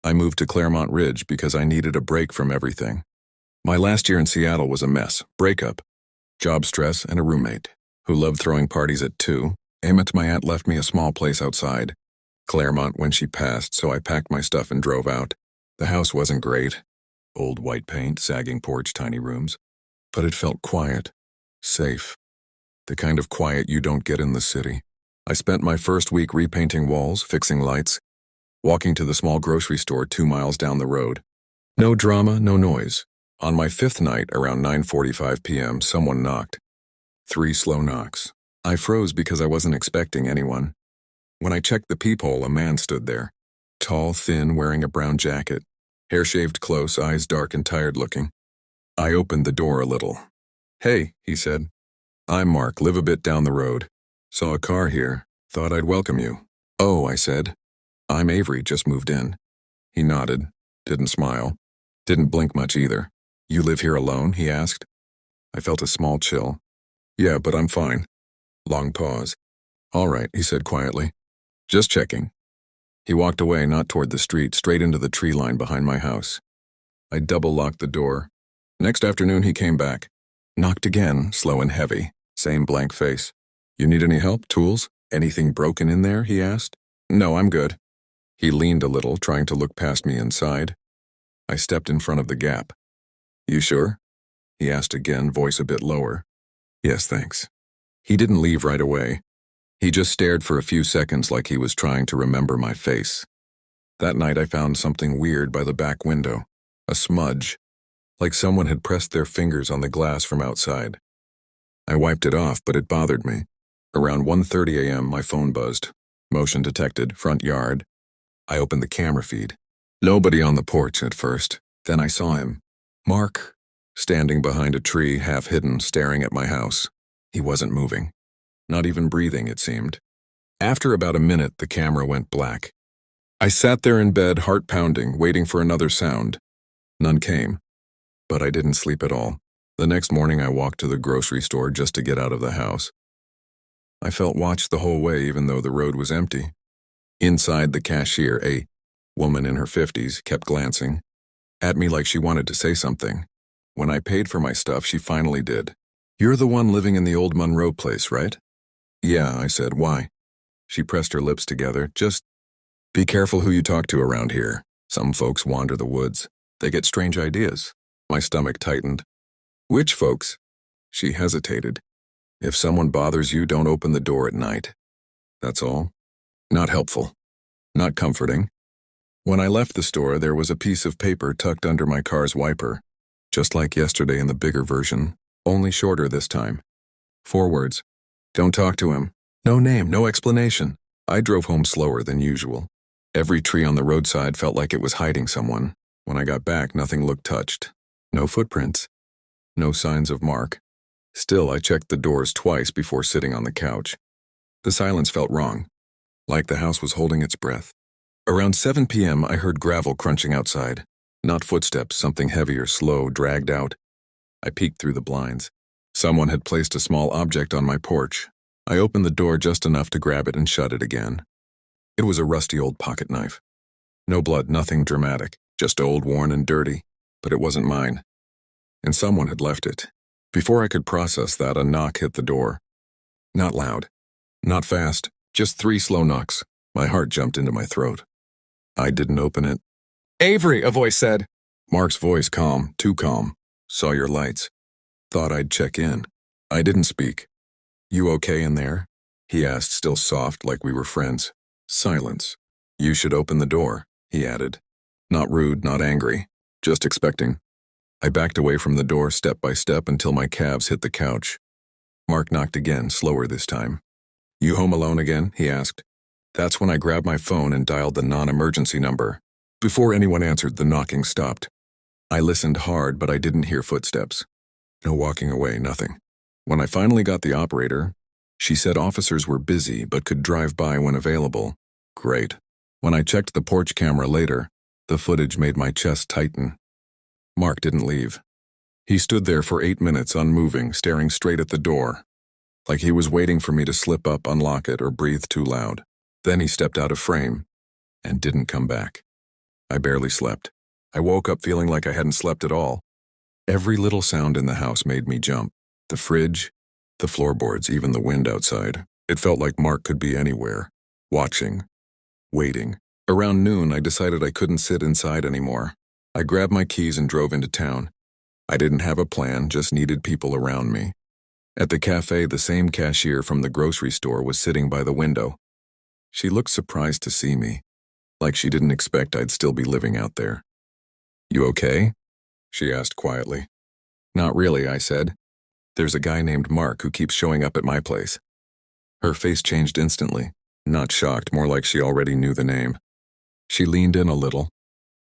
I moved to Claremont Ridge because I needed a break from everything. My last year in Seattle was a mess. Breakup, job stress, and a roommate who loved throwing parties at 2. My aunt left me a small place outside Claremont when she passed, so I packed my stuff and drove out. The house wasn't great. Old white paint, sagging porch, tiny rooms. But it felt quiet, safe. The kind of quiet you don't get in the city. I spent my first week repainting walls, fixing lights, walking to the small grocery store 2 miles down the road. No drama, no noise. On my 5th night, around 9:45 p.m., someone knocked. 3 slow knocks. I froze because I wasn't expecting anyone. When I checked the peephole, a man stood there. Tall, thin, wearing a brown jacket. Hair shaved close, eyes dark and tired looking. I opened the door a little. "Hey," he said. "I'm Mark, live a bit down the road. Saw a car here, thought I'd welcome you." "Oh," I said. "I'm Avery, just moved in." He nodded, didn't smile, didn't blink much either. "You live here alone?" he asked. I felt a small chill. "Yeah, but I'm fine." Long pause. "All right," he said quietly. "Just checking." He walked away, not toward the street, straight into the tree line behind my house. I double-locked the door. Next afternoon he came back. Knocked again, slow and heavy, same blank face. "You need any help, tools? Anything broken in there?" he asked. "No, I'm good." He leaned a little, trying to look past me inside. I stepped in front of the gap. "You sure?" he asked again, voice a bit lower. "Yes, thanks." He didn't leave right away. He just stared for a few seconds like he was trying to remember my face. That night I found something weird by the back window. A smudge, like someone had pressed their fingers on the glass from outside. I wiped it off, but it bothered me. Around 1:30 a.m. my phone buzzed. Motion detected, front yard. I opened the camera feed. Nobody on the porch at first. Then I saw him. Mark, standing behind a tree, half hidden, staring at my house. He wasn't moving. Not even breathing, it seemed. After about a minute, the camera went black. I sat there in bed, heart pounding, waiting for another sound. None came. But I didn't sleep at all. The next morning I walked to the grocery store just to get out of the house. I felt watched the whole way even though the road was empty. Inside, the cashier, a woman in her 50s, kept glancing at me like she wanted to say something. When I paid for my stuff, she finally did. "You're the one living in the old Monroe place, right?" "Yeah," I said. "Why?" She pressed her lips together. "Just be careful who you talk to around here. Some folks wander the woods. They get strange ideas." My stomach tightened. "Which folks?" She hesitated. "If someone bothers you, don't open the door at night. That's all." Not helpful. Not comforting. When I left the store, there was a piece of paper tucked under my car's wiper. Just like yesterday in the bigger version, only shorter this time. 4 words. "Don't talk to him." No name, no explanation. I drove home slower than usual. Every tree on the roadside felt like it was hiding someone. When I got back, nothing looked touched. No footprints. No signs of Mark. Still, I checked the doors twice before sitting on the couch. The silence felt wrong, like the house was holding its breath. Around 7 p.m., I heard gravel crunching outside. Not footsteps, something heavier, slow, dragged out. I peeked through the blinds. Someone had placed a small object on my porch. I opened the door just enough to grab it and shut it again. It was a rusty old pocket knife. No blood, nothing dramatic, just old, worn, and dirty. But it wasn't mine. And someone had left it. Before I could process that, a knock hit the door. Not loud. Not fast. Just 3 slow knocks. My heart jumped into my throat. I didn't open it. "Avery," a voice said. Mark's voice, calm, too calm. "Saw your lights. Thought I'd check in." I didn't speak. "You okay in there?" he asked, still soft, like we were friends. Silence. "You should open the door," he added. Not rude, not angry, just expecting. I backed away from the door step by step until my calves hit the couch. Mark knocked again, slower this time. "You home alone again?" he asked. That's when I grabbed my phone and dialed the non-emergency number. Before anyone answered, the knocking stopped. I listened hard, but I didn't hear footsteps. No walking away, nothing. When I finally got the operator, she said officers were busy but could drive by when available. Great. When I checked the porch camera later, the footage made my chest tighten. Mark didn't leave. He stood there for 8 minutes unmoving, staring straight at the door, like he was waiting for me to slip up, unlock it, or breathe too loud. Then he stepped out of frame and didn't come back. I barely slept. I woke up feeling like I hadn't slept at all. Every little sound in the house made me jump. The fridge, the floorboards, even the wind outside. It felt like Mark could be anywhere. Watching. Waiting. Around noon, I decided I couldn't sit inside anymore. I grabbed my keys and drove into town. I didn't have a plan, just needed people around me. At the cafe, the same cashier from the grocery store was sitting by the window. She looked surprised to see me, like she didn't expect I'd still be living out there. "You okay?" she asked quietly. "Not really," I said. "There's a guy named Mark who keeps showing up at my place." Her face changed instantly, not shocked, more like she already knew the name. She leaned in a little.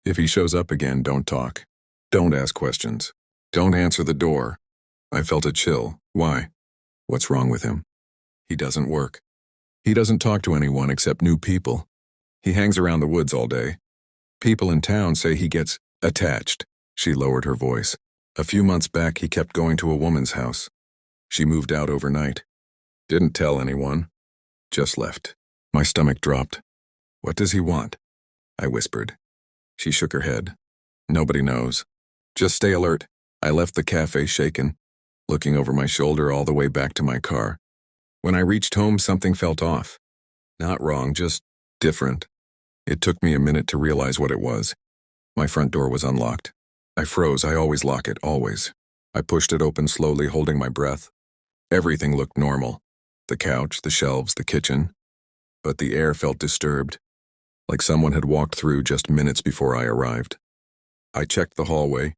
"If he shows up again, don't talk. Don't ask questions. Don't answer the door." I felt a chill. Why? What's wrong with him? He doesn't work. He doesn't talk to anyone except new people. He hangs around the woods all day. People in town say he gets attached. She lowered her voice. A few months back, he kept going to a woman's house. She moved out overnight. Didn't tell anyone. Just left. My stomach dropped. "What does he want?" I whispered. She shook her head. "Nobody knows. Just stay alert." I left the cafe shaken, looking over my shoulder all the way back to my car. When I reached home, something felt off. Not wrong, just different. It took me a minute to realize what it was. My front door was unlocked. I froze. I always lock it, always. I pushed it open slowly, holding my breath. Everything looked normal. The couch, the shelves, the kitchen. But the air felt disturbed, like someone had walked through just minutes before I arrived. I checked the hallway,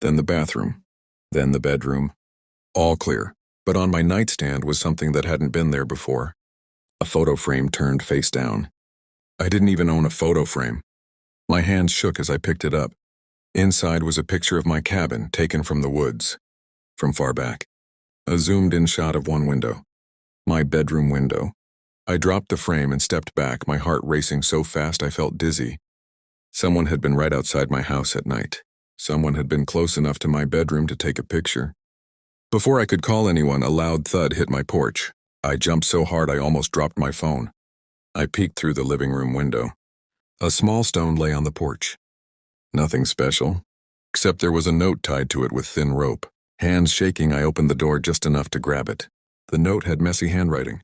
then the bathroom, then the bedroom. All clear, but on my nightstand was something that hadn't been there before. A photo frame turned face down. I didn't even own a photo frame. My hands shook as I picked it up. Inside was a picture of my cabin taken from the woods, from far back. A zoomed-in shot of one window. My bedroom window. I dropped the frame and stepped back, my heart racing so fast I felt dizzy. Someone had been right outside my house at night. Someone had been close enough to my bedroom to take a picture. Before I could call anyone, a loud thud hit my porch. I jumped so hard I almost dropped my phone. I peeked through the living room window. A small stone lay on the porch. Nothing special, except there was a note tied to it with thin rope. Hands shaking, I opened the door just enough to grab it. The note had messy handwriting.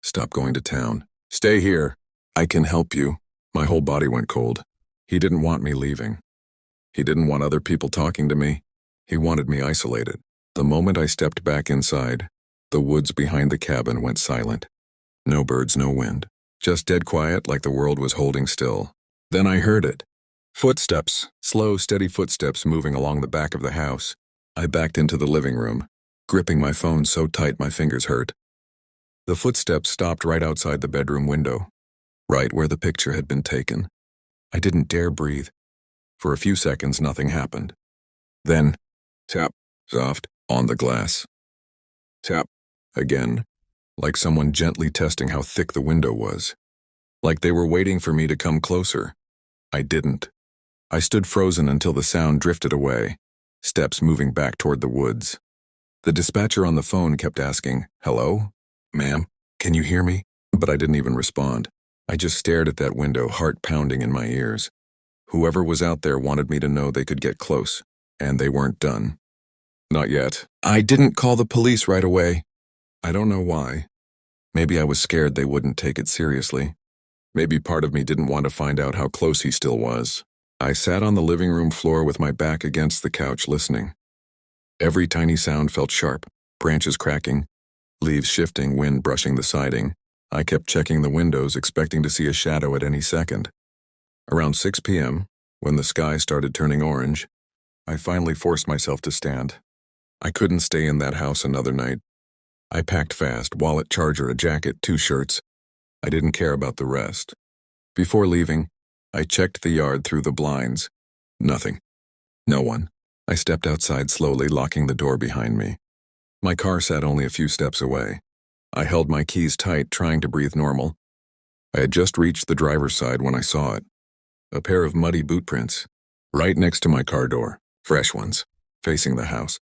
"Stop going to town. Stay here. I can help you." My whole body went cold. He didn't want me leaving. He didn't want other people talking to me. He wanted me isolated. The moment I stepped back inside, the woods behind the cabin went silent. No birds, no wind. Just dead quiet, like the world was holding still. Then I heard it. Footsteps. Slow, steady footsteps moving along the back of the house. I backed into the living room, gripping my phone so tight my fingers hurt. The footsteps stopped right outside the bedroom window, right where the picture had been taken. I didn't dare breathe. For a few seconds, nothing happened. Then, tap, soft, on the glass. Tap, again, like someone gently testing how thick the window was. Like they were waiting for me to come closer. I didn't. I stood frozen until the sound drifted away, steps moving back toward the woods. The dispatcher on the phone kept asking, "Hello? Ma'am, can you hear me?" But I didn't even respond. I just stared at that window, heart pounding in my ears. Whoever was out there wanted me to know they could get close, and they weren't done. Not yet. I didn't call the police right away. I don't know why. Maybe I was scared they wouldn't take it seriously. Maybe part of me didn't want to find out how close he still was. I sat on the living room floor with my back against the couch listening. Every tiny sound felt sharp, branches cracking, leaves shifting, wind brushing the siding. I kept checking the windows, expecting to see a shadow at any second. Around 6 p.m., when the sky started turning orange, I finally forced myself to stand. I couldn't stay in that house another night. I packed fast, wallet, charger, a jacket, 2 shirts. I didn't care about the rest. Before leaving, I checked the yard through the blinds. Nothing. No one. I stepped outside slowly, locking the door behind me. My car sat only a few steps away. I held my keys tight, trying to breathe normal. I had just reached the driver's side when I saw it. A pair of muddy boot prints, right next to my car door, fresh ones, facing the house.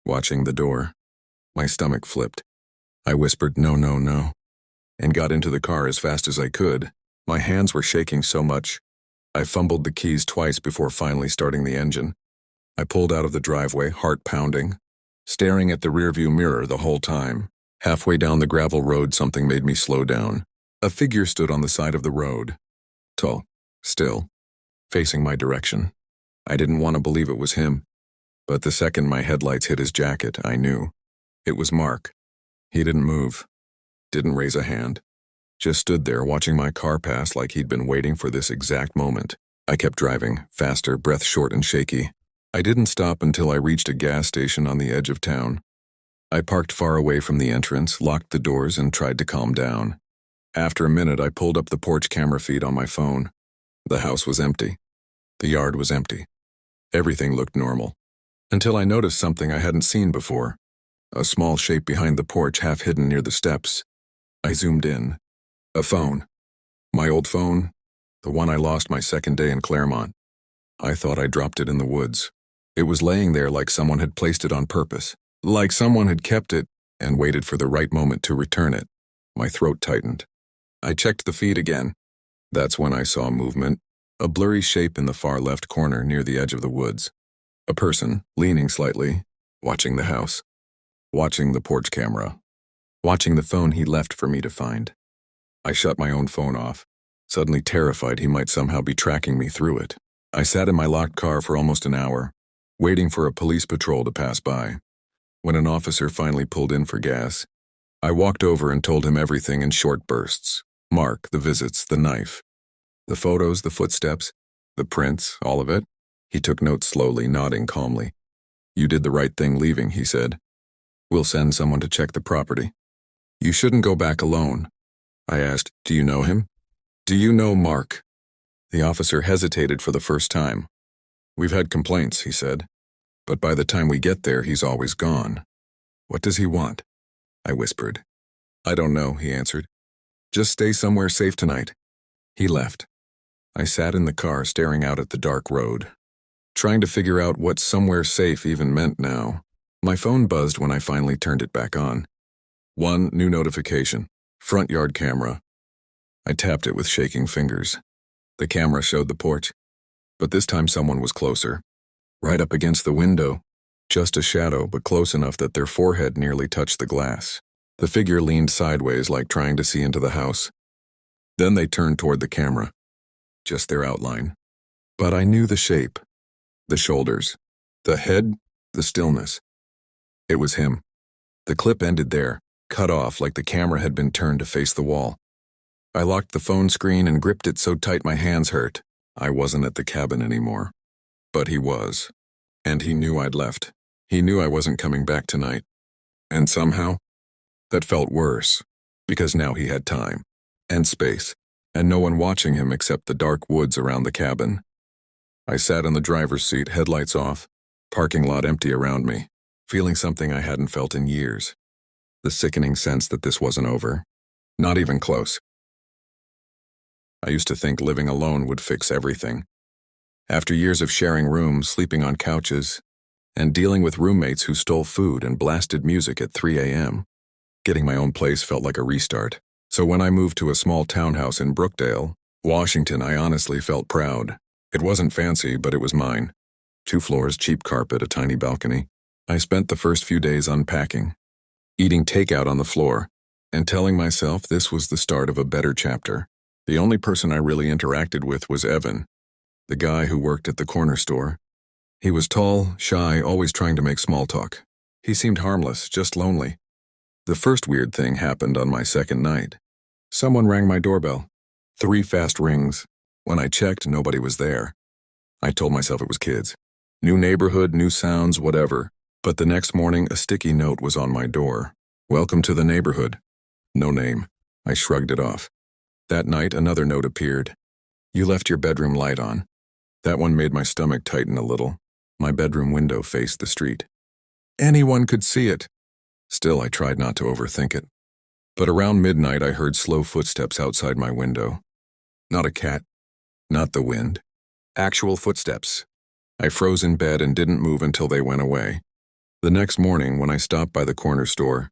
Watching the door, my stomach flipped. I whispered, "No, no, no," and got into the car as fast as I could. My hands were shaking so much, I fumbled the keys twice before finally starting the engine. I pulled out of the driveway, heart pounding, staring at the rearview mirror the whole time. Halfway down the gravel road, something made me slow down. A figure stood on the side of the road. Tall, still, facing my direction. I didn't want to believe it was him, but the second my headlights hit his jacket, I knew. It was Mark. He didn't move, didn't raise a hand, just stood there watching my car pass like he'd been waiting for this exact moment. I kept driving, faster, breath short and shaky. I didn't stop until I reached a gas station on the edge of town. I parked far away from the entrance, locked the doors, and tried to calm down. After a minute, I pulled up the porch camera feed on my phone. The house was empty. The yard was empty. Everything looked normal. Until I noticed something I hadn't seen before. A small shape behind the porch, half hidden near the steps. I zoomed in. A phone. My old phone. The one I lost my second day in Claremont. I thought I dropped it in the woods. It was laying there like someone had placed it on purpose. Like someone had kept it and waited for the right moment to return it. My throat tightened. I checked the feed again. That's when I saw movement. A blurry shape in the far left corner near the edge of the woods. A person, leaning slightly, watching the house. Watching the porch camera. Watching the phone he left for me to find. I shut my own phone off, suddenly terrified he might somehow be tracking me through it. I sat in my locked car for almost an hour, waiting for a police patrol to pass by. When an officer finally pulled in for gas, I walked over and told him everything in short bursts. Mark, the visits, the knife. The photos, the footsteps, the prints, all of it. He took notes slowly, nodding calmly. You did the right thing leaving, he said. We'll send someone to check the property. You shouldn't go back alone. I asked, do you know him? Do you know Mark? The officer hesitated for the first time. We've had complaints, he said. But by the time we get there, he's always gone. What does he want? I whispered. I don't know, he answered. Just stay somewhere safe tonight. He left. I sat in the car staring out at the dark road, trying to figure out what somewhere safe even meant now. My phone buzzed when I finally turned it back on. One new notification. Front yard camera. I tapped it with shaking fingers. The camera showed the porch, but this time someone was closer. Right up against the window. Just a shadow, but close enough that their forehead nearly touched the glass. The figure leaned sideways like trying to see into the house. Then they turned toward the camera. Just their outline. But I knew the shape. The shoulders. The head. The stillness. It was him. The clip ended there, cut off like the camera had been turned to face the wall. I locked the phone screen and gripped it so tight my hands hurt. I wasn't at the cabin anymore. But he was. And he knew I'd left. He knew I wasn't coming back tonight. And somehow, that felt worse, because now he had time, and space, and no one watching him except the dark woods around the cabin. I sat in the driver's seat, headlights off, parking lot empty around me, feeling something I hadn't felt in years. The sickening sense that this wasn't over. Not even close. I used to think living alone would fix everything. After years of sharing rooms, sleeping on couches, and dealing with roommates who stole food and blasted music at 3 a.m., getting my own place felt like a restart. So when I moved to a small townhouse in Brookdale, Washington, I honestly felt proud. It wasn't fancy, but it was mine. 2 floors, cheap carpet, a tiny balcony. I spent the first few days unpacking, eating takeout on the floor, and telling myself this was the start of a better chapter. The only person I really interacted with was Evan, the guy who worked at the corner store. He was tall, shy, always trying to make small talk. He seemed harmless, just lonely. The first weird thing happened on my second night. Someone rang my doorbell. 3 fast rings. When I checked, nobody was there. I told myself it was kids. New neighborhood, new sounds, whatever. But the next morning, a sticky note was on my door. Welcome to the neighborhood. No name. I shrugged it off. That night, another note appeared. You left your bedroom light on. That one made my stomach tighten a little. My bedroom window faced the street. Anyone could see it. Still, I tried not to overthink it. But around midnight, I heard slow footsteps outside my window. Not a cat. Not the wind. Actual footsteps. I froze in bed and didn't move until they went away. The next morning, when I stopped by the corner store,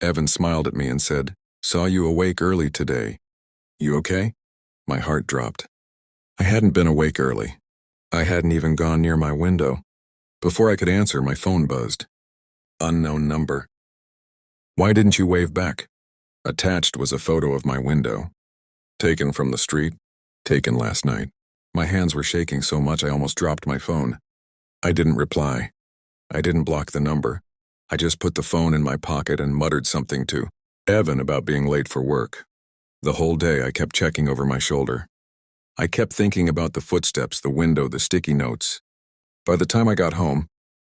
Evan smiled at me and said, "Saw you awake early today. You okay?" My heart dropped. I hadn't been awake early. I hadn't even gone near my window. Before I could answer, my phone buzzed. Unknown number. Why didn't you wave back? Attached was a photo of my window. Taken from the street. Taken last night. My hands were shaking so much I almost dropped my phone. I didn't reply. I didn't block the number. I just put the phone in my pocket and muttered something to Evan about being late for work. The whole day I kept checking over my shoulder. I kept thinking about the footsteps, the window, the sticky notes. By the time I got home,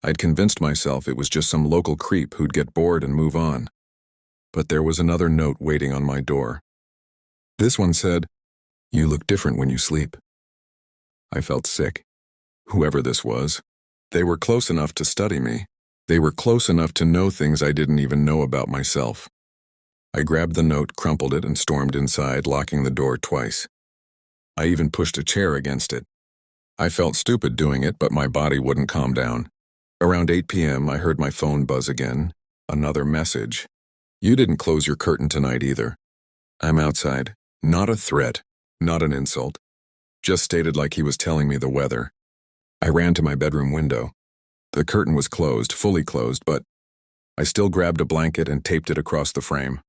I'd convinced myself it was just some local creep who'd get bored and move on. But there was another note waiting on my door. This one said, "You look different when you sleep." I felt sick. Whoever this was, they were close enough to study me. They were close enough to know things I didn't even know about myself. I grabbed the note, crumpled it, and stormed inside, locking the door twice. I even pushed a chair against it. I felt stupid doing it, but my body wouldn't calm down. Around 8 p.m., I heard my phone buzz again. Another message. "You didn't close your curtain tonight either." I'm outside. Not a threat. Not an insult. Just stated like he was telling me the weather. I ran to my bedroom window. The curtain was closed, fully closed, but I still grabbed a blanket and taped it across the frame.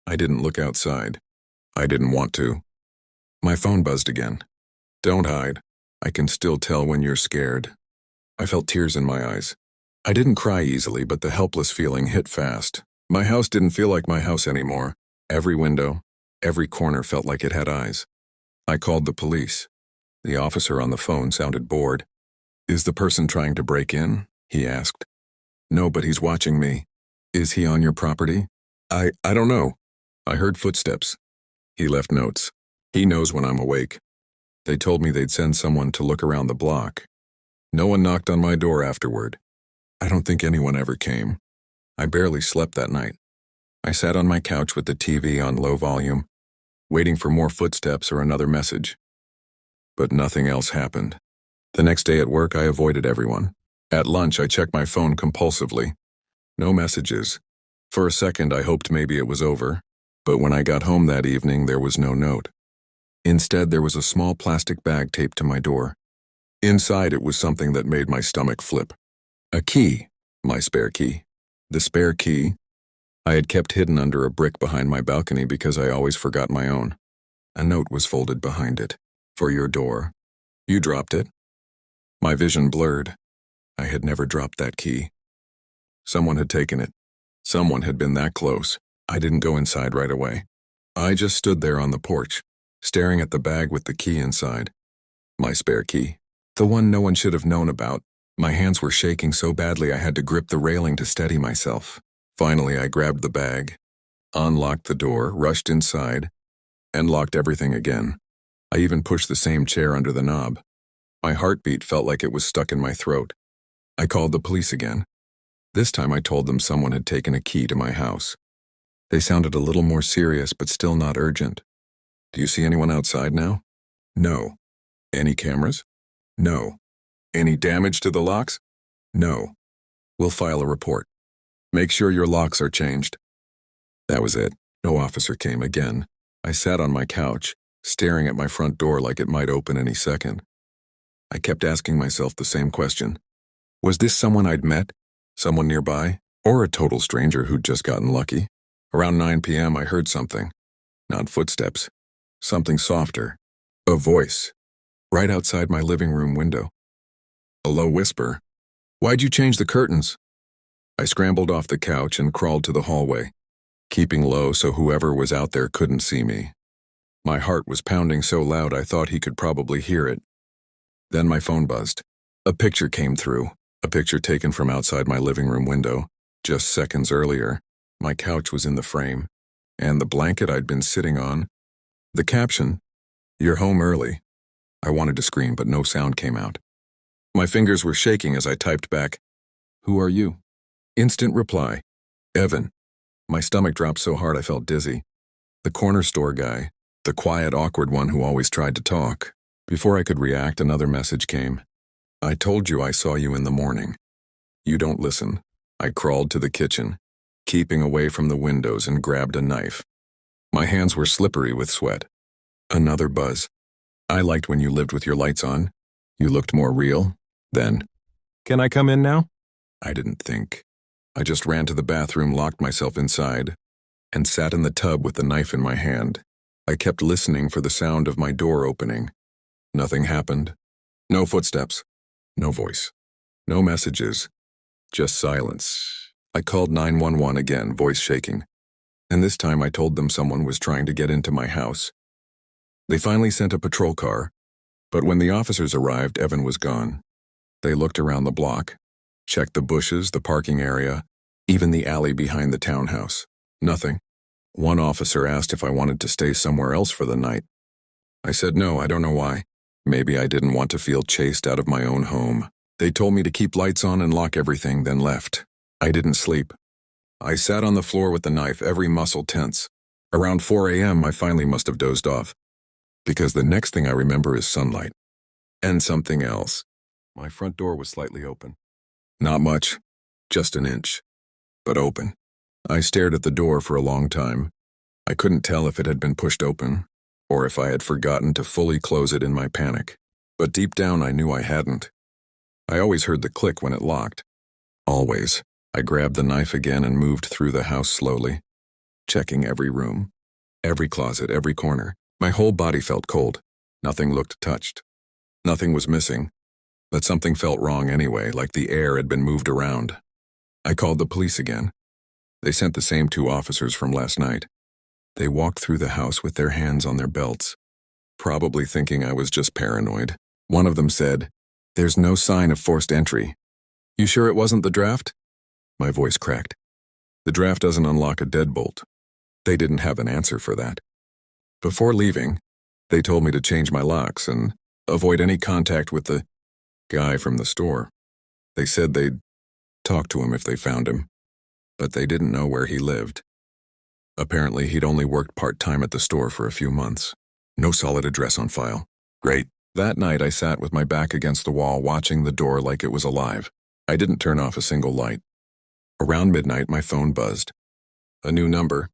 I didn't look outside. I didn't want to. My phone buzzed again. "Don't hide. I can still tell when you're scared." I felt tears in my eyes. I didn't cry easily, but the helpless feeling hit fast. My house didn't feel like my house anymore. Every window, every corner felt like it had eyes. I called the police. The officer on the phone sounded bored. "Is the person trying to break in?" he asked. "No, but he's watching me." "Is he on your property?" I don't know. I heard footsteps. He left notes. He knows when I'm awake. They told me they'd send someone to look around the block. No one knocked on my door afterward. I don't think anyone ever came. I barely slept that night. I sat on my couch with the TV on low volume, waiting for more footsteps or another message. But nothing else happened. The next day at work, I avoided everyone. At lunch, I checked my phone compulsively. No messages. For a second, I hoped maybe it was over. But when I got home that evening, there was no note. Instead, there was a small plastic bag taped to my door. Inside, it was something that made my stomach flip. A key. My spare key. The spare key I had kept hidden under a brick behind my balcony because I always forgot my own. A note was folded behind it. "For your door. You dropped it." My vision blurred. I had never dropped that key. Someone had taken it. Someone had been that close. I didn't go inside right away. I just stood there on the porch, staring at the bag with the key inside. My spare key. The one no one should have known about. My hands were shaking so badly I had to grip the railing to steady myself. Finally, I grabbed the bag, unlocked the door, rushed inside, and locked everything again. I even pushed the same chair under the knob. My heartbeat felt like it was stuck in my throat. I called the police again. This time I told them someone had taken a key to my house. They sounded a little more serious, but still not urgent. "Do you see anyone outside now?" "No." "Any cameras?" "No." "Any damage to the locks?" "No." "We'll file a report. Make sure your locks are changed." That was it. No officer came again. I sat on my couch, staring at my front door like it might open any second. I kept asking myself the same question. Was this someone I'd met? Someone nearby? Or a total stranger who'd just gotten lucky? Around 9 p.m. I heard something. Not footsteps. Something softer. A voice. Right outside my living room window. A low whisper. "Why'd you change the curtains?" I scrambled off the couch and crawled to the hallway, keeping low so whoever was out there couldn't see me. My heart was pounding so loud I thought he could probably hear it. Then my phone buzzed. A picture came through, a picture taken from outside my living room window. Just seconds earlier, my couch was in the frame, and the blanket I'd been sitting on. The caption, "You're home early." I wanted to scream, but no sound came out. My fingers were shaking as I typed back, "Who are you?" Instant reply, "Evan." My stomach dropped so hard I felt dizzy. The corner store guy, the quiet, awkward one who always tried to talk. Before I could react, another message came. "I told you I saw you in the morning. You don't listen." I crawled to the kitchen, keeping away from the windows, and grabbed a knife. My hands were slippery with sweat. Another buzz. I liked when you lived with your lights on. You looked more real. Then, can I come in now? I didn't think. I just ran to the bathroom, locked myself inside, and sat in the tub with the knife in my hand. I kept listening for the sound of my door opening. Nothing happened. No footsteps. No voice. No messages. Just silence. I called 911 again, voice shaking. And this time I told them someone was trying to get into my house. They finally sent a patrol car, but when the officers arrived, Evan was gone. They looked around the block, checked the bushes, the parking area, even the alley behind the townhouse. Nothing. One officer asked if I wanted to stay somewhere else for the night. I said no, I don't know why. Maybe I didn't want to feel chased out of my own home. They told me to keep lights on and lock everything, then left. I didn't sleep. I sat on the floor with the knife, every muscle tense. Around 4 a.m., I finally must have dozed off. Because the next thing I remember is sunlight. And something else. My front door was slightly open. Not much, just an inch. But open. I stared at the door for a long time. I couldn't tell if it had been pushed open, or if I had forgotten to fully close it in my panic. But deep down I knew I hadn't. I always heard the click when it locked. Always. I grabbed the knife again and moved through the house slowly, checking every room, every closet, every corner. My whole body felt cold. Nothing looked touched. Nothing was missing, but something felt wrong anyway, like the air had been moved around. I called the police again. They sent the same 2 officers from last night. They walked through the house with their hands on their belts, probably thinking I was just paranoid. One of them said, "There's no sign of forced entry. You sure it wasn't the draft?" My voice cracked. The draft doesn't unlock a deadbolt. They didn't have an answer for that. Before leaving, they told me to change my locks and avoid any contact with the guy from the store. They said they'd talk to him if they found him, but they didn't know where he lived. Apparently, he'd only worked part-time at the store for a few months. No solid address on file. Great. That night, I sat with my back against the wall, watching the door like it was alive. I didn't turn off a single light. Around midnight, my phone buzzed. A new number.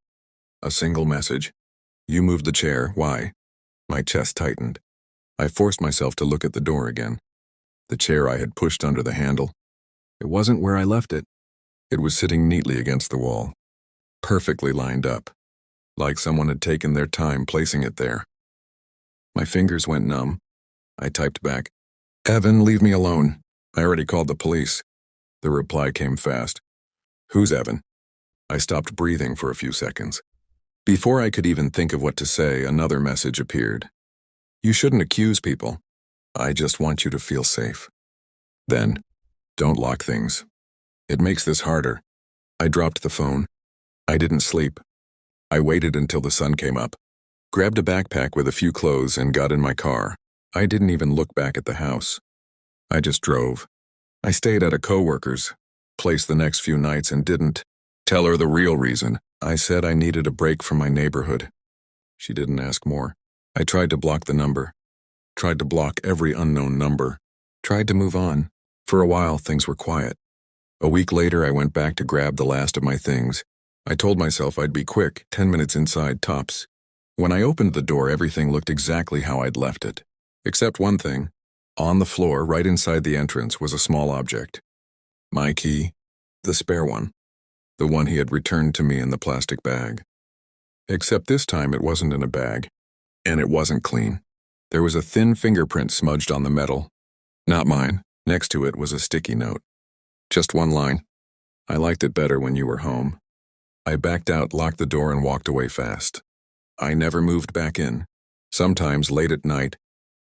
A single message. "You moved the chair. Why?" My chest tightened. I forced myself to look at the door again. The chair I had pushed under the handle. It wasn't where I left it. It was sitting neatly against the wall, perfectly lined up, like someone had taken their time placing it there. My fingers went numb. I typed back, "Evan, leave me alone. I already called the police." The reply came fast. "Who's Evan?" I stopped breathing for a few seconds. Before I could even think of what to say, another message appeared. "You shouldn't accuse people. I just want you to feel safe. Then, don't lock things. It makes this harder." I dropped the phone. I didn't sleep. I waited until the sun came up, grabbed a backpack with a few clothes, and got in my car. I didn't even look back at the house. I just drove. I stayed at a coworker's place the next few nights and didn't tell her the real reason. I said I needed a break from my neighborhood. She didn't ask more. I tried to block the number. Tried to block every unknown number. Tried to move on. For a while, things were quiet. A week later, I went back to grab the last of my things. I told myself I'd be quick, 10 minutes inside tops. When I opened the door, everything looked exactly how I'd left it. Except one thing. On the floor, right inside the entrance, was a small object. My key. The spare one. The one he had returned to me in the plastic bag. Except this time it wasn't in a bag. And it wasn't clean. There was a thin fingerprint smudged on the metal. Not mine. Next to it was a sticky note. Just one line. "I liked it better when you were home." I backed out, locked the door, and walked away fast. I never moved back in. Sometimes, late at night,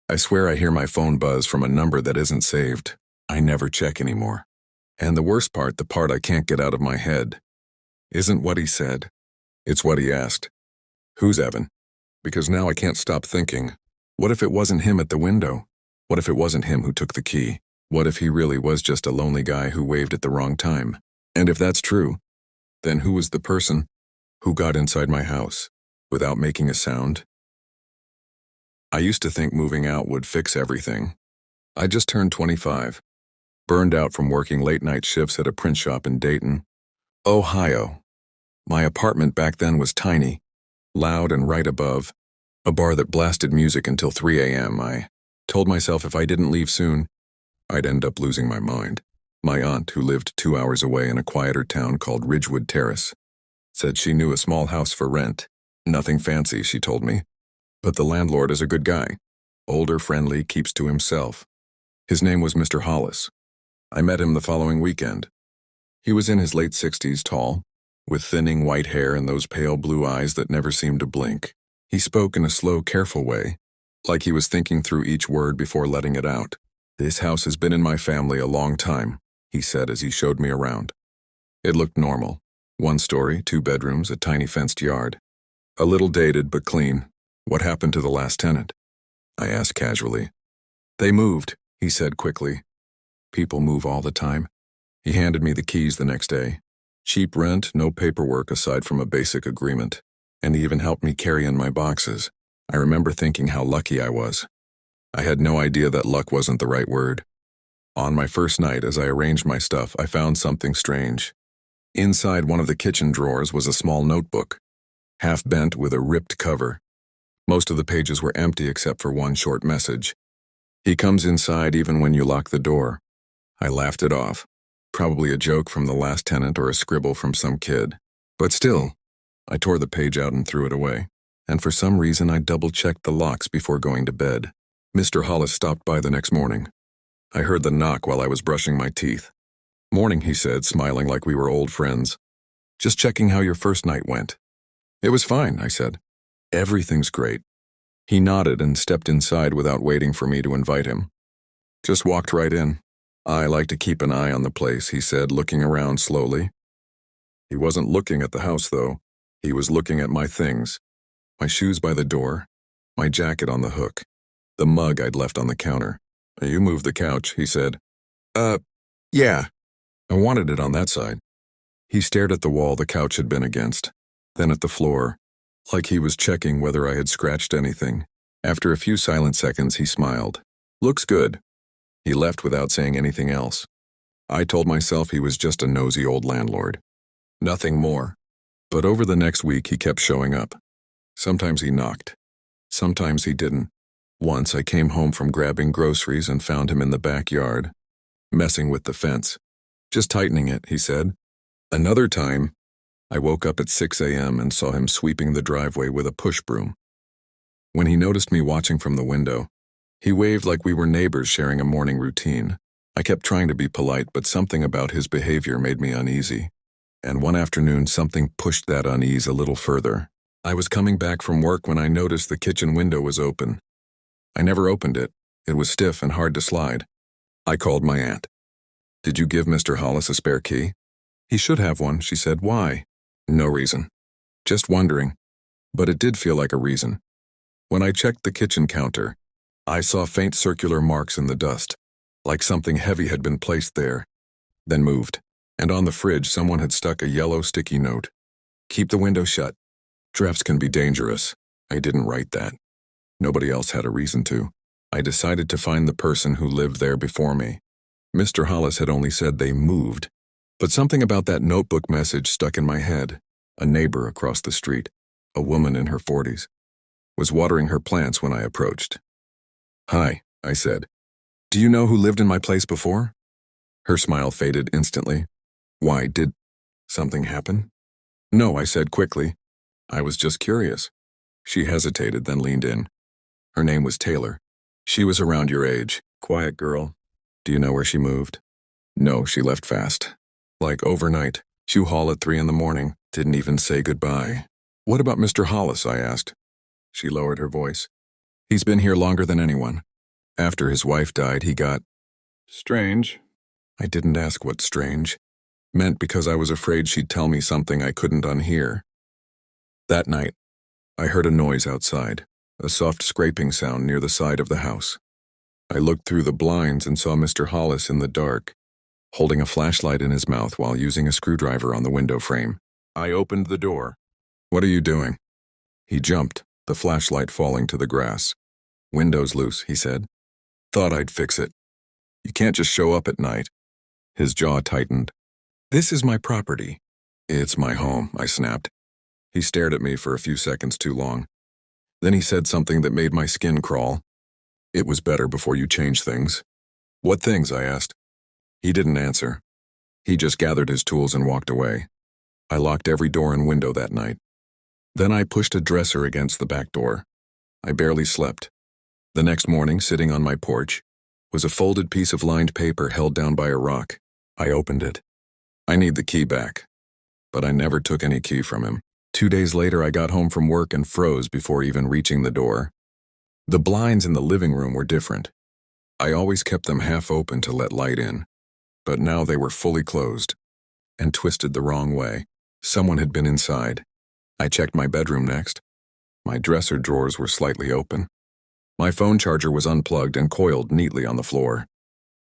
I swear I hear my phone buzz from a number that isn't saved. I never check anymore. And the worst part, the part I can't get out of my head, isn't what he said. It's what he asked. "Who's Evan?" Because now I can't stop thinking, what if it wasn't him at the window? What if it wasn't him who took the key? What if he really was just a lonely guy who waved at the wrong time? And if that's true, then who was the person who got inside my house without making a sound? I used to think moving out would fix everything. I just turned 25, burned out from working late-night shifts at a print shop in Dayton, Ohio. My apartment back then was tiny, loud and right above, A bar that blasted music until 3 a.m. I told myself if I didn't leave soon, I'd end up losing my mind. My aunt, who lived 2 hours away in a quieter town called Ridgewood Terrace, said she knew a small house for rent. Nothing fancy, she told me. But the landlord is a good guy. Older, friendly, keeps to himself. His name was Mr. Hollis. I met him the following weekend. He was in his late 60s, tall, with thinning white hair and those pale blue eyes that never seemed to blink. He spoke in a slow, careful way, like he was thinking through each word before letting it out. "This house has been in my family a long time," he said as he showed me around. It looked normal. 1 story, 2 bedrooms, a tiny fenced yard. A little dated but clean. "What happened to the last tenant?" I asked casually. "They moved," he said quickly. "People move all the time." He handed me the keys the next day. Cheap rent, no paperwork aside from a basic agreement. And he even helped me carry in my boxes. I remember thinking how lucky I was. I had no idea that luck wasn't the right word. On my first night, as I arranged my stuff, I found something strange. Inside one of the kitchen drawers was a small notebook, half bent with a ripped cover. Most of the pages were empty except for one short message. "He comes inside even when you lock the door." I laughed it off. Probably a joke from the last tenant or a scribble from some kid. But still, I tore the page out and threw it away. And for some reason, I double-checked the locks before going to bed. Mr. Hollis stopped by the next morning. I heard the knock while I was brushing my teeth. "Morning," he said, smiling like we were old friends. "Just checking how your first night went." "It was fine," I said. "Everything's great." He nodded and stepped inside without waiting for me to invite him. Just walked right in. "I like to keep an eye on the place," he said, looking around slowly. He wasn't looking at the house, though. He was looking at my things. My shoes by the door, my jacket on the hook, the mug I'd left on the counter. "You moved the couch," he said. Yeah. I wanted it on that side." He stared at the wall the couch had been against, then at the floor, like he was checking whether I had scratched anything. After a few silent seconds, he smiled. "Looks good." He left without saying anything else. I told myself he was just a nosy old landlord. Nothing more. But over the next week, he kept showing up. Sometimes he knocked. Sometimes he didn't. Once I came home from grabbing groceries and found him in the backyard, messing with the fence. "Just tightening it," he said. Another time, I woke up at 6 a.m. and saw him sweeping the driveway with a push broom. When he noticed me watching from the window, he waved like we were neighbors sharing a morning routine. I kept trying to be polite, but something about his behavior made me uneasy. And one afternoon, something pushed that unease a little further. I was coming back from work when I noticed the kitchen window was open. I never opened it. It was stiff and hard to slide. I called my aunt. "Did you give Mr. Hollis a spare key?" "He should have one," she said. "Why?" "No reason. Just wondering." But it did feel like a reason. When I checked the kitchen counter, I saw faint circular marks in the dust, like something heavy had been placed there, then moved. And on the fridge, someone had stuck a yellow sticky note. "Keep the window shut. Drafts can be dangerous." I didn't write that. Nobody else had a reason to. I decided to find the person who lived there before me. Mr. Hollis had only said they moved, but something about that notebook message stuck in my head. A neighbor across the street, a woman in her 40s, was watering her plants when I approached. "Hi," I said. "Do you know who lived in my place before?" Her smile faded instantly. "Why, did something happen?" "No," I said quickly. "I was just curious." She hesitated, then leaned in. Her name was Taylor. She was around your age. Quiet girl. "Do you know where she moved?" "No, she left fast. Like overnight. U-Haul at 3 in the morning. Didn't even say goodbye." "What about Mr. Hollis?" I asked. She lowered her voice. "He's been here longer than anyone. After his wife died, he got strange." I didn't ask what strange meant because I was afraid she'd tell me something I couldn't unhear. That night, I heard a noise outside, a soft scraping sound near the side of the house. I looked through the blinds and saw Mr. Hollis in the dark, holding a flashlight in his mouth while using a screwdriver on the window frame. I opened the door. "What are you doing?" He jumped, the flashlight falling to the grass. "Window's loose," he said. "Thought I'd fix it. You can't just show up at night." His jaw tightened. "This is my property." "It's my home," I snapped. He stared at me for a few seconds too long. Then he said something that made my skin crawl. "It was better before you changed things." "What things?" I asked. He didn't answer. He just gathered his tools and walked away. I locked every door and window that night. Then I pushed a dresser against the back door. I barely slept. The next morning, sitting on my porch, was a folded piece of lined paper held down by a rock. I opened it. I need the key back. But I never took any key from him. 2 days later, I got home from work and froze before even reaching the door. The blinds in the living room were different. I always kept them half open to let light in, but now they were fully closed and twisted the wrong way. Someone had been inside. I checked my bedroom next. My dresser drawers were slightly open. My phone charger was unplugged and coiled neatly on the floor.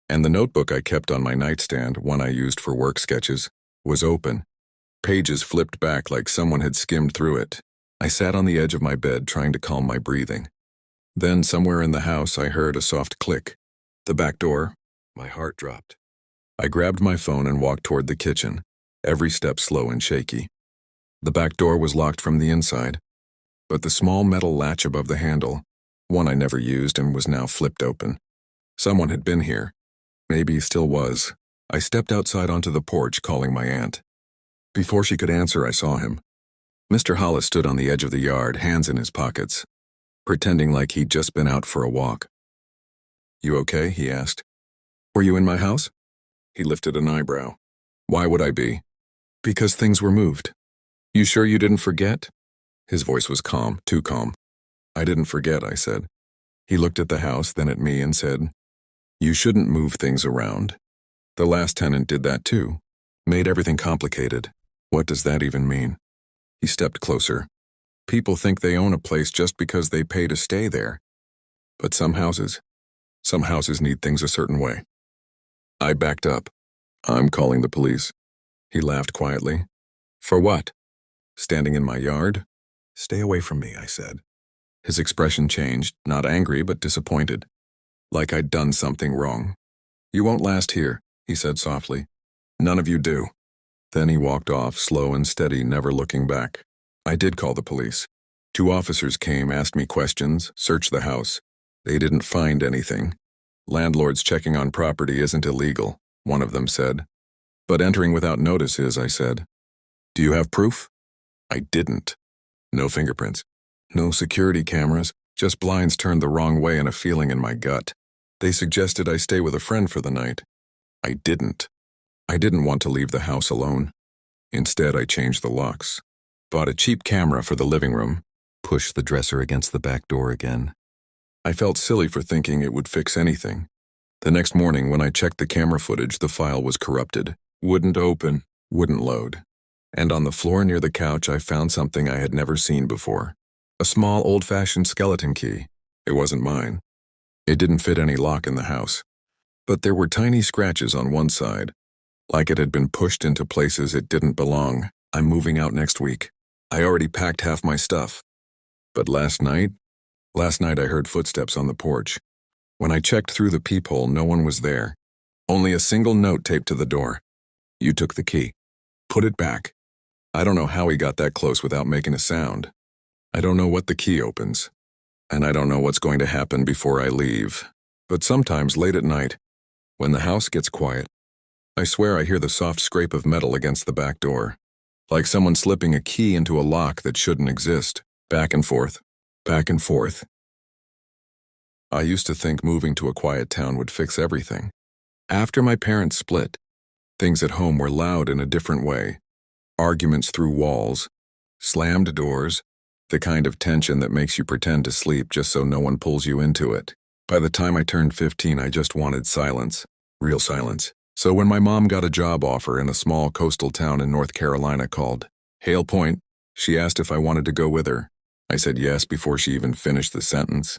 And the notebook I kept on my nightstand, one I used for work sketches, was open. Pages flipped back like someone had skimmed through it. I sat on the edge of my bed trying to calm my breathing. Then, somewhere in the house, I heard a soft click. The back door. My heart dropped. I grabbed my phone and walked toward the kitchen, every step slow and shaky. The back door was locked from the inside, but the small metal latch above the handle, one I never used and was now flipped open. Someone had been here. Maybe still was. I stepped outside onto the porch, calling my aunt. Before she could answer, I saw him. Mr. Hollis stood on the edge of the yard, hands in his pockets, pretending like he'd just been out for a walk. "You okay?" he asked. "Were you in my house?" He lifted an eyebrow. "Why would I be?" "Because things were moved." "You sure you didn't forget?" His voice was calm, too calm. "I didn't forget," I said. He looked at the house, then at me and said, "You shouldn't move things around. The last tenant did that too. Made everything complicated. What does that even mean?" He stepped closer. "People think they own a place just because they pay to stay there. But some houses need things a certain way." I backed up. "I'm calling the police." He laughed quietly. "For what?" "Standing in my yard?" "Stay away from me," I said. His expression changed, not angry but disappointed. Like I'd done something wrong. "You won't last here," he said softly. "None of you do." Then he walked off, slow and steady, never looking back. I did call the police. 2 officers came, asked me questions, searched the house. They didn't find anything. "Landlords checking on property isn't illegal," one of them said. "But entering without notice is," I said. "Do you have proof?" I didn't. No fingerprints. No security cameras, just blinds turned the wrong way and a feeling in my gut. They suggested I stay with a friend for the night. I didn't. I didn't want to leave the house alone. Instead, I changed the locks. Bought a cheap camera for the living room. Pushed the dresser against the back door again. I felt silly for thinking it would fix anything. The next morning, when I checked the camera footage, the file was corrupted. Wouldn't open, wouldn't load. And on the floor near the couch, I found something I had never seen before. A small, old-fashioned skeleton key. It wasn't mine. It didn't fit any lock in the house. But there were tiny scratches on one side, like it had been pushed into places it didn't belong. I'm moving out next week. I already packed half my stuff. But last night I heard footsteps on the porch. When I checked through the peephole, no one was there. Only a single note taped to the door. "You took the key. Put it back." I don't know how he got that close without making a sound. I don't know what the key opens. And I don't know what's going to happen before I leave. But sometimes late at night, when the house gets quiet, I swear I hear the soft scrape of metal against the back door. Like someone slipping a key into a lock that shouldn't exist. Back and forth. Back and forth. I used to think moving to a quiet town would fix everything. After my parents split, things at home were loud in a different way. Arguments through walls, slammed doors, the kind of tension that makes you pretend to sleep just so no one pulls you into it. By the time I turned 15, I just wanted silence. Real silence. So when my mom got a job offer in a small coastal town in North Carolina called Hale Point, she asked if I wanted to go with her. I said yes before she even finished the sentence.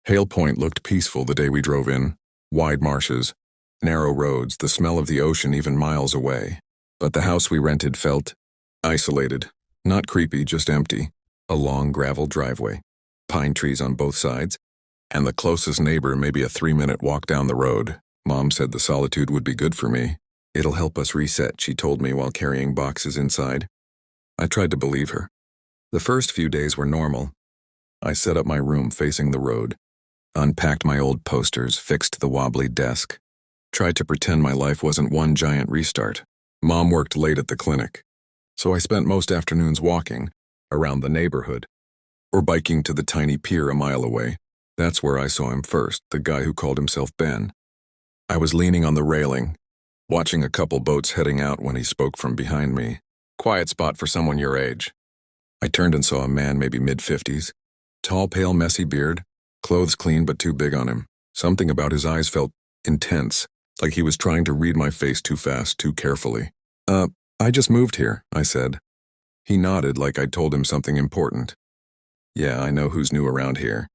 Hale Point looked peaceful the day we drove in. Wide marshes, narrow roads, the smell of the ocean even miles away. But the house we rented felt isolated. Not creepy, just empty. A long gravel driveway, pine trees on both sides, and the closest neighbor maybe a 3-minute walk down the road. Mom said the solitude would be good for me. "It'll help us reset," she told me while carrying boxes inside. I tried to believe her. The first few days were normal. I set up my room facing the road, unpacked my old posters, fixed the wobbly desk, tried to pretend my life wasn't one giant restart. Mom worked late at the clinic, so I spent most afternoons walking around the neighborhood or biking to the tiny pier a mile away. That's where I saw him first, the guy who called himself Ben. I was leaning on the railing, watching a couple boats heading out when he spoke from behind me. Quiet spot for someone your age. I turned and saw a man maybe mid-50s. Tall, pale, messy beard, clothes clean but too big on him. Something about his eyes felt intense, like he was trying to read my face too fast, too carefully. I just moved here, I said. He nodded like I'd told him something important. Yeah, I know who's new around here.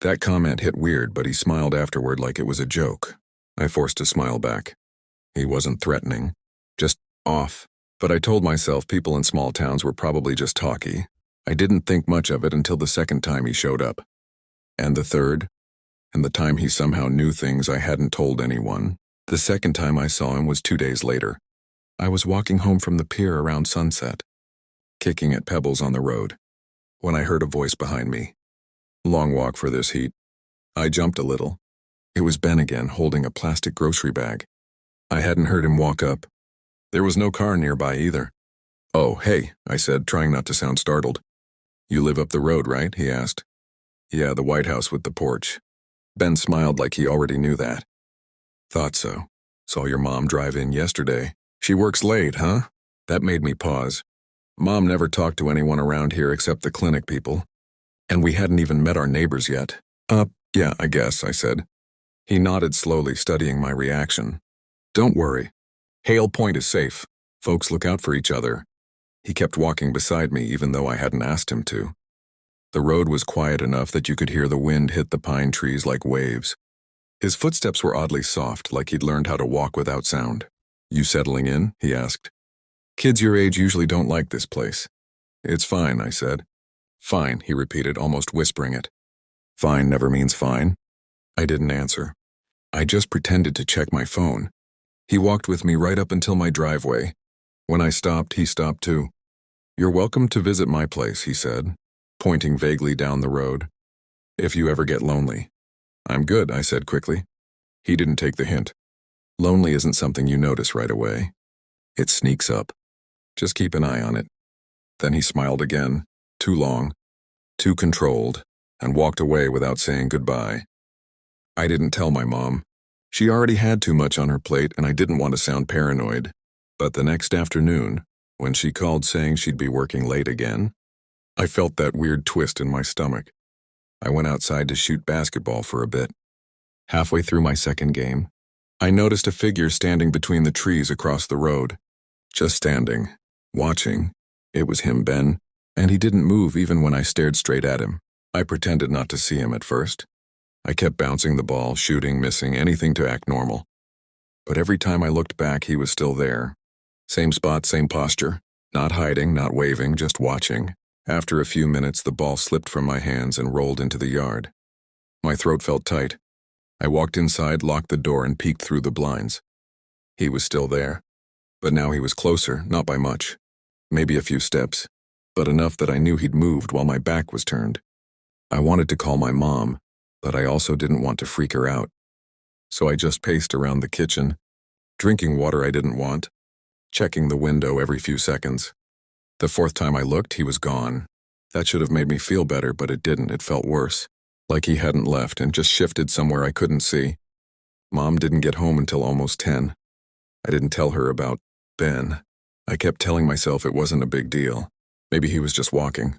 That comment hit weird, but he smiled afterward like it was a joke. I forced a smile back. He wasn't threatening, just off. But I told myself people in small towns were probably just talky. I didn't think much of it until the second time he showed up. And the third, and the time he somehow knew things I hadn't told anyone. The second time I saw him was 2 days later. I was walking home from the pier around sunset, kicking at pebbles on the road, when I heard a voice behind me. Long walk for this heat. I jumped a little. It was Ben again, holding a plastic grocery bag. I hadn't heard him walk up. There was no car nearby either. Oh, hey, I said, trying not to sound startled. You live up the road, right? He asked. Yeah, the White House with the porch. Ben smiled like he already knew that. Thought so. Saw your mom drive in yesterday. She works late, huh? That made me pause. Mom never talked to anyone around here except the clinic people. And we hadn't even met our neighbors yet. Yeah, I guess, I said. He nodded slowly, studying my reaction. Don't worry. Hale Point is safe. Folks look out for each other. He kept walking beside me even though I hadn't asked him to. The road was quiet enough that you could hear the wind hit the pine trees like waves. His footsteps were oddly soft, like he'd learned how to walk without sound. You settling in? He asked. Kids your age usually don't like this place. It's fine, I said. Fine, he repeated, almost whispering it. Fine never means fine. I didn't answer. I just pretended to check my phone. He walked with me right up until my driveway. When I stopped, he stopped too. You're welcome to visit my place, he said, pointing vaguely down the road. If you ever get lonely. I'm good, I said quickly. He didn't take the hint. Lonely isn't something you notice right away. It sneaks up. Just keep an eye on it. Then he smiled again, too long, too controlled, and walked away without saying goodbye. I didn't tell my mom. She already had too much on her plate and I didn't want to sound paranoid. But the next afternoon, when she called saying she'd be working late again, I felt that weird twist in my stomach. I went outside to shoot basketball for a bit. Halfway through my second game, I noticed a figure standing between the trees across the road. Just standing, watching. It was him, Ben, and he didn't move even when I stared straight at him. I pretended not to see him at first. I kept bouncing the ball, shooting, missing, anything to act normal. But every time I looked back, he was still there. Same spot, same posture. Not hiding, not waving, just watching. After a few minutes, the ball slipped from my hands and rolled into the yard. My throat felt tight. I walked inside, locked the door, and peeked through the blinds. He was still there. But now he was closer, not by much. Maybe a few steps, but enough that I knew he'd moved while my back was turned. I wanted to call my mom, but I also didn't want to freak her out. So I just paced around the kitchen, drinking water I didn't want, checking the window every few seconds. The fourth time I looked, he was gone. That should have made me feel better, but it didn't. It felt worse, like he hadn't left and just shifted somewhere I couldn't see. Mom didn't get home until almost 10. I didn't tell her about Ben. I kept telling myself it wasn't a big deal. Maybe he was just walking.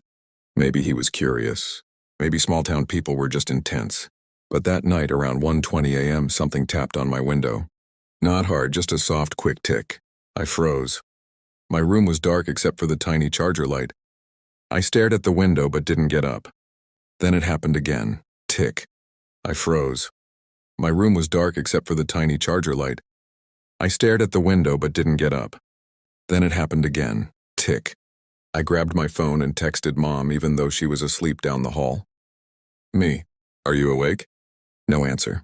Maybe he was curious. Maybe small-town people were just intense. But that night, around 1:20 a.m., something tapped on my window. Not hard, just a soft, quick tick. I froze. My room was dark except for the tiny charger light. I stared at the window but didn't get up. Then it happened again. Tick. I froze. My room was dark except for the tiny charger light. I stared at the window but didn't get up. Then it happened again. Tick. I grabbed my phone and texted Mom even though she was asleep down the hall. Me. Are you awake? No answer.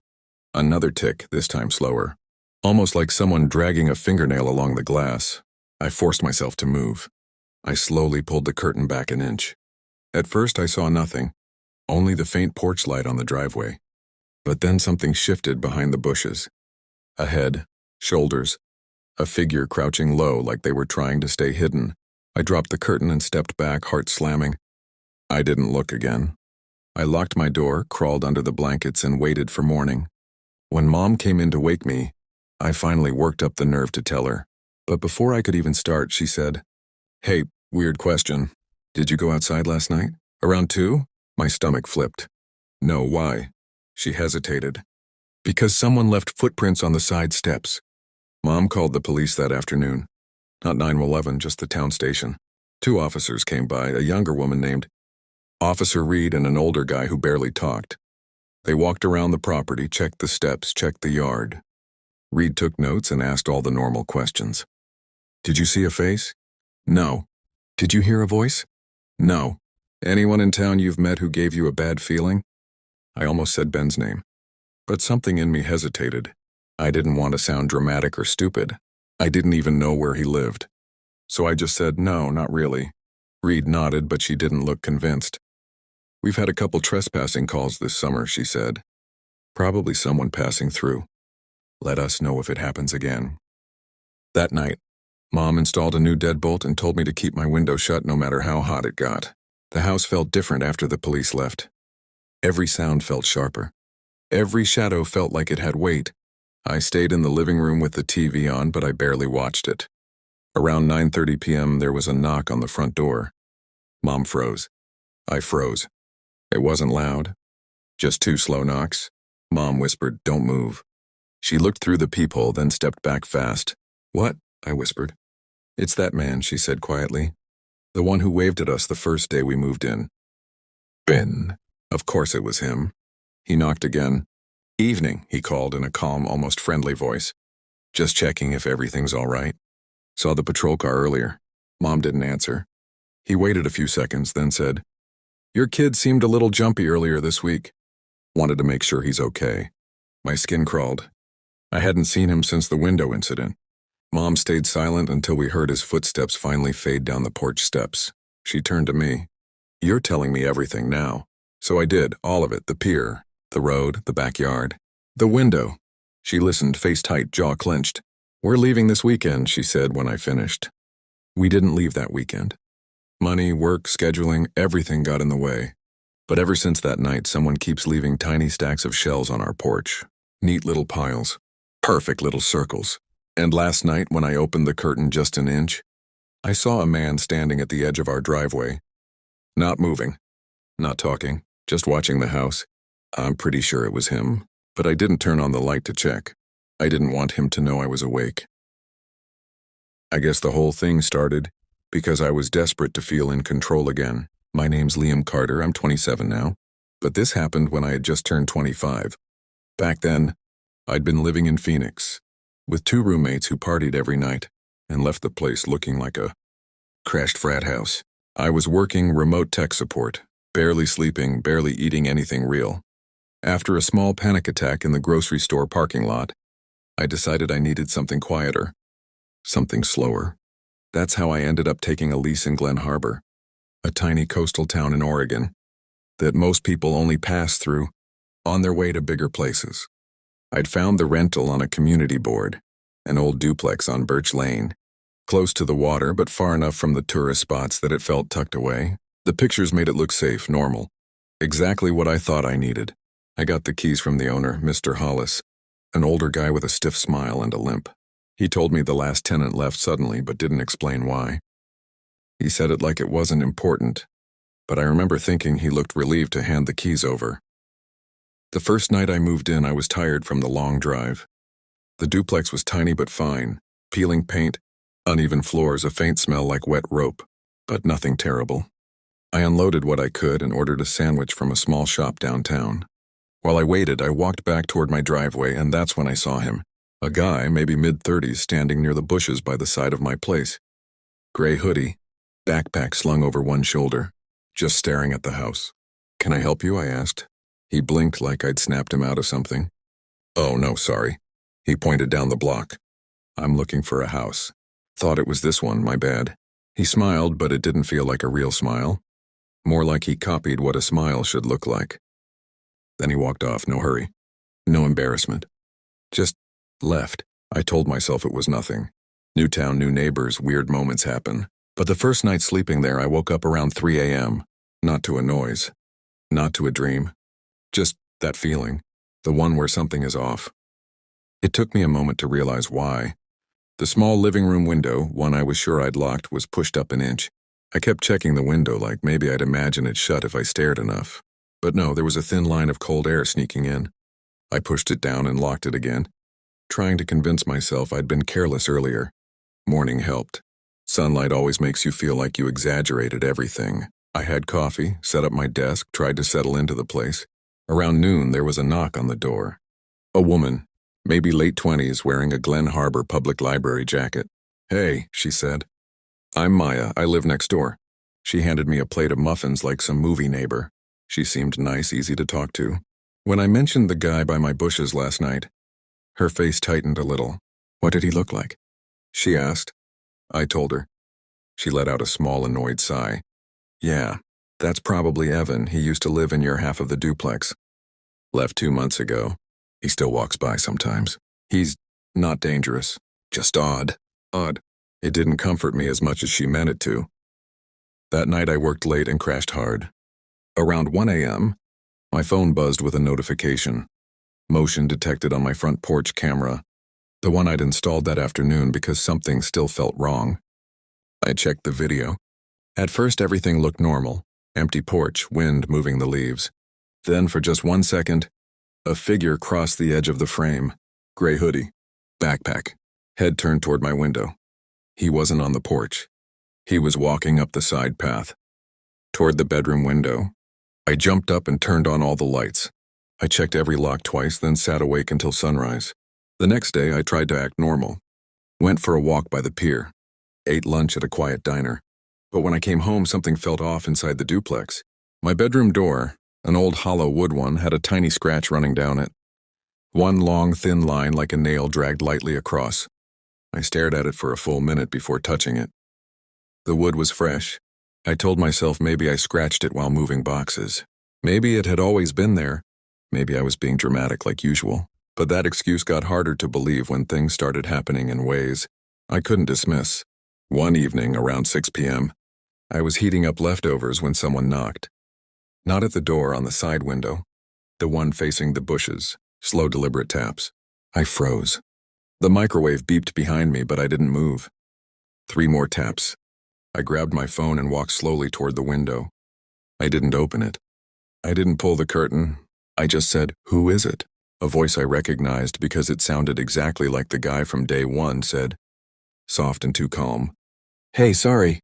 Another tick, this time slower. Almost like someone dragging a fingernail along the glass. I forced myself to move. I slowly pulled the curtain back an inch. At first I saw nothing. only the faint porch light on the driveway. But then something shifted behind the bushes. A head, shoulders, a figure crouching low like they were trying to stay hidden. I dropped the curtain and stepped back, heart slamming. I didn't look again. I locked my door, crawled under the blankets, and waited for morning. When Mom came in to wake me, I finally worked up the nerve to tell her. But before I could even start, she said, "Hey, weird question. Did you go outside last night? Around 2?" My stomach flipped. "No, why?" She hesitated. "Because someone left footprints on the side steps." Mom called the police that afternoon. Not 911, just the town station. 2 officers came by, a younger woman named Officer Reed and an older guy who barely talked. They walked around the property, checked the steps, checked the yard. Reed took notes and asked all the normal questions. "Did you see a face?" "No." "Did you hear a voice?" "No." "Anyone in town you've met who gave you a bad feeling?" I almost said Ben's name, but something in me hesitated. I didn't want to sound dramatic or stupid. I didn't even know where he lived. So I just said, "No, not really." Reed nodded, but she didn't look convinced. "We've had a couple trespassing calls this summer," she said. "Probably someone passing through. Let us know if it happens again." That night, Mom installed a new deadbolt and told me to keep my window shut no matter how hot it got. The house felt different after the police left. Every sound felt sharper. Every shadow felt like it had weight. I stayed in the living room with the TV on, but I barely watched it. Around 9:30 p.m., there was a knock on the front door. Mom froze. I froze. It wasn't loud. Just 2 slow knocks. Mom whispered, "Don't move." She looked through the peephole, then stepped back fast. "What?" I whispered. "It's that man," she said quietly. "The one who waved at us the first day we moved in." Ben. Of course it was him. He knocked again. "Evening," he called in a calm, almost friendly voice. "Just checking if everything's all right. Saw the patrol car earlier." Mom didn't answer. He waited a few seconds, then said, "Your kid seemed a little jumpy earlier this week. Wanted to make sure he's okay." My skin crawled. I hadn't seen him since the window incident. Mom stayed silent until we heard his footsteps finally fade down the porch steps. She turned to me. "You're telling me everything now." So I did, all of it, the pier, the road, the backyard, the window. She listened, face tight, jaw clenched. "We're leaving this weekend," she said when I finished. We didn't leave that weekend. Money, work, scheduling, everything got in the way. But ever since that night, someone keeps leaving tiny stacks of shells on our porch. Neat little piles. Perfect little circles. And last night, when I opened the curtain just an inch, I saw a man standing at the edge of our driveway. Not moving. Not talking. Just watching the house. I'm pretty sure it was him, but I didn't turn on the light to check. I didn't want him to know I was awake. I guess the whole thing started because I was desperate to feel in control again. My name's Liam Carter, I'm 27 now, but this happened when I had just turned 25. Back then, I'd been living in Phoenix, with 2 roommates who partied every night and left the place looking like a crashed frat house. I was working remote tech support, barely sleeping, barely eating anything real. After a small panic attack in the grocery store parking lot, I decided I needed something quieter, something slower. That's how I ended up taking a lease in Glen Harbor, a tiny coastal town in Oregon that most people only pass through on their way to bigger places. I'd found the rental on a community board, an old duplex on Birch Lane, close to the water but far enough from the tourist spots that it felt tucked away. The pictures made it look safe, normal. Exactly what I thought I needed. I got the keys from the owner, Mr. Hollis, an older guy with a stiff smile and a limp. He told me the last tenant left suddenly but didn't explain why. He said it like it wasn't important, but I remember thinking he looked relieved to hand the keys over. The first night I moved in, I was tired from the long drive. The duplex was tiny but fine, peeling paint, uneven floors, a faint smell like wet rope, but nothing terrible. I unloaded what I could and ordered a sandwich from a small shop downtown. While I waited, I walked back toward my driveway, and that's when I saw him. A guy, maybe mid-30s, standing near the bushes by the side of my place. Gray hoodie, backpack slung over one shoulder, just staring at the house. "Can I help you?" I asked. He blinked like I'd snapped him out of something. "Oh, no, sorry." He pointed down the block. "I'm looking for a house. Thought it was this one, my bad." He smiled, but it didn't feel like a real smile. More like he copied what a smile should look like. Then he walked off, no hurry, no embarrassment. Just left. I told myself it was nothing. New town, new neighbors, weird moments happen. But the first night sleeping there, I woke up around 3 a.m. Not to a noise. Not to a dream. Just that feeling. The one where something is off. It took me a moment to realize why. The small living room window, one I was sure I'd locked, was pushed up an inch. I kept checking the window like maybe I'd imagine it shut if I stared enough. But no, there was a thin line of cold air sneaking in. I pushed it down and locked it again, trying to convince myself I'd been careless earlier. Morning helped. Sunlight always makes you feel like you exaggerated everything. I had coffee, set up my desk, tried to settle into the place. Around noon, there was a knock on the door. A woman, maybe late 20s, wearing a Glen Harbor Public Library jacket. "Hey," she said. "I'm Maya. I live next door." She handed me a plate of muffins like some movie neighbor. She seemed nice, easy to talk to. When I mentioned the guy by my bushes last night, her face tightened a little. "What did he look like?" she asked. I told her. She let out a small, annoyed sigh. "Yeah, that's probably Evan. He used to live in your half of the duplex. Left 2 months ago. He still walks by sometimes. He's not dangerous, just odd. Odd." It didn't comfort me as much as she meant it to. That night I worked late and crashed hard. Around 1 a.m., my phone buzzed with a notification. Motion detected on my front porch camera, the one I'd installed that afternoon because something still felt wrong. I checked the video. At first everything looked normal. Empty porch, wind moving the leaves. Then for just 1 second, a figure crossed the edge of the frame. Gray hoodie, backpack, head turned toward my window. He wasn't on the porch. He was walking up the side path, toward the bedroom window. I jumped up and turned on all the lights. I checked every lock twice, then sat awake until sunrise. The next day, I tried to act normal. Went for a walk by the pier. Ate lunch at a quiet diner. But when I came home, something felt off inside the duplex. My bedroom door, an old hollow wood one, had a tiny scratch running down it. One long, thin line like a nail dragged lightly across. I stared at it for a full minute before touching it. The wood was fresh. I told myself maybe I scratched it while moving boxes. Maybe it had always been there. Maybe I was being dramatic like usual. But that excuse got harder to believe when things started happening in ways I couldn't dismiss. One evening, around 6 p.m., I was heating up leftovers when someone knocked. Not at the door, on the side window. The one facing the bushes. Slow, deliberate taps. I froze. The microwave beeped behind me, but I didn't move. 3 more taps. I grabbed my phone and walked slowly toward the window. I didn't open it. I didn't pull the curtain. I just said, "Who is it?" A voice I recognized because it sounded exactly like the guy from day one said, soft and too calm. "Hey, sorry.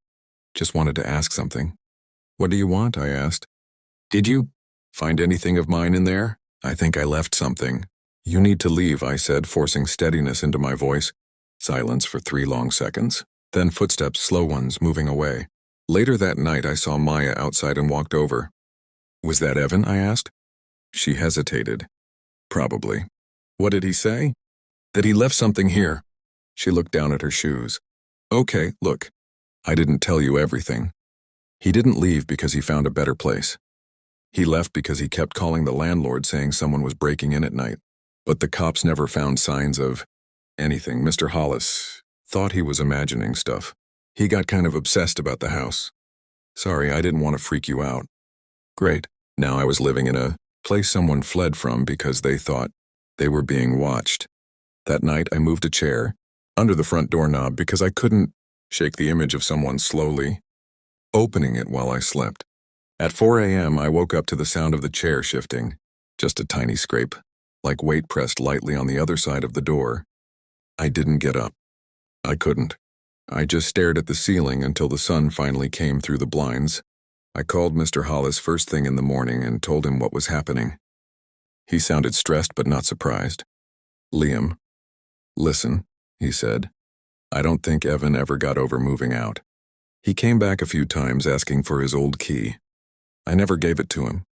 Just wanted to ask something." "What do you want?" I asked. "Did you find anything of mine in there?" "I think I left something." "You need to leave," I said, forcing steadiness into my voice. Silence for 3 long seconds. Then footsteps, slow ones, moving away. Later that night, I saw Maya outside and walked over. "Was that Evan?" I asked. She hesitated. "Probably." "What did he say?" "That he left something here." She looked down at her shoes. "Okay, look. I didn't tell you everything. He didn't leave because he found a better place. He left because he kept calling the landlord saying someone was breaking in at night. But the cops never found signs of anything. Mr. Hollis thought he was imagining stuff. He got kind of obsessed about the house. Sorry, I didn't want to freak you out." Great. Now I was living in a place someone fled from because they thought they were being watched. That night, I moved a chair under the front doorknob because I couldn't shake the image of someone slowly opening it while I slept. At 4 a.m., I woke up to the sound of the chair shifting. Just a tiny scrape, like weight pressed lightly on the other side of the door. I didn't get up. I couldn't. I just stared at the ceiling until the sun finally came through the blinds. I called Mr. Hollis first thing in the morning and told him what was happening. He sounded stressed but not surprised. "Liam, listen," he said. "I don't think Evan ever got over moving out. He came back a few times asking for his old key. I never gave it to him,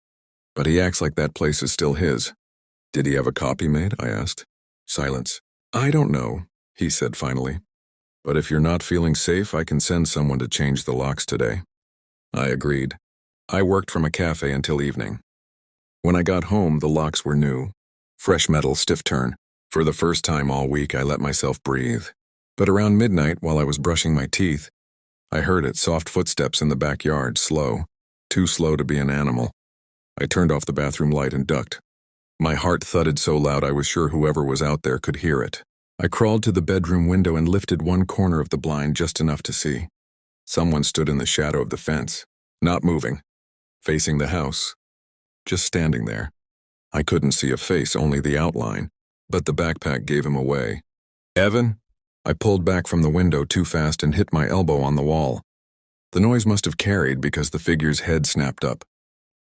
but he acts like that place is still his." "Did he have a copy made?" I asked. Silence. "I don't know," he said finally. "But if you're not feeling safe, I can send someone to change the locks today." I agreed. I worked from a cafe until evening. When I got home, the locks were new. Fresh metal, stiff turn. For the first time all week, I let myself breathe. But around midnight, while I was brushing my teeth, I heard it, soft footsteps in the backyard, slow. Too slow to be an animal. I turned off the bathroom light and ducked. My heart thudded so loud I was sure whoever was out there could hear it. I crawled to the bedroom window and lifted one corner of the blind just enough to see. Someone stood in the shadow of the fence, not moving, facing the house, just standing there. I couldn't see a face, only the outline, but the backpack gave him away. "Evan?" I pulled back from the window too fast and hit my elbow on the wall. The noise must have carried because the figure's head snapped up.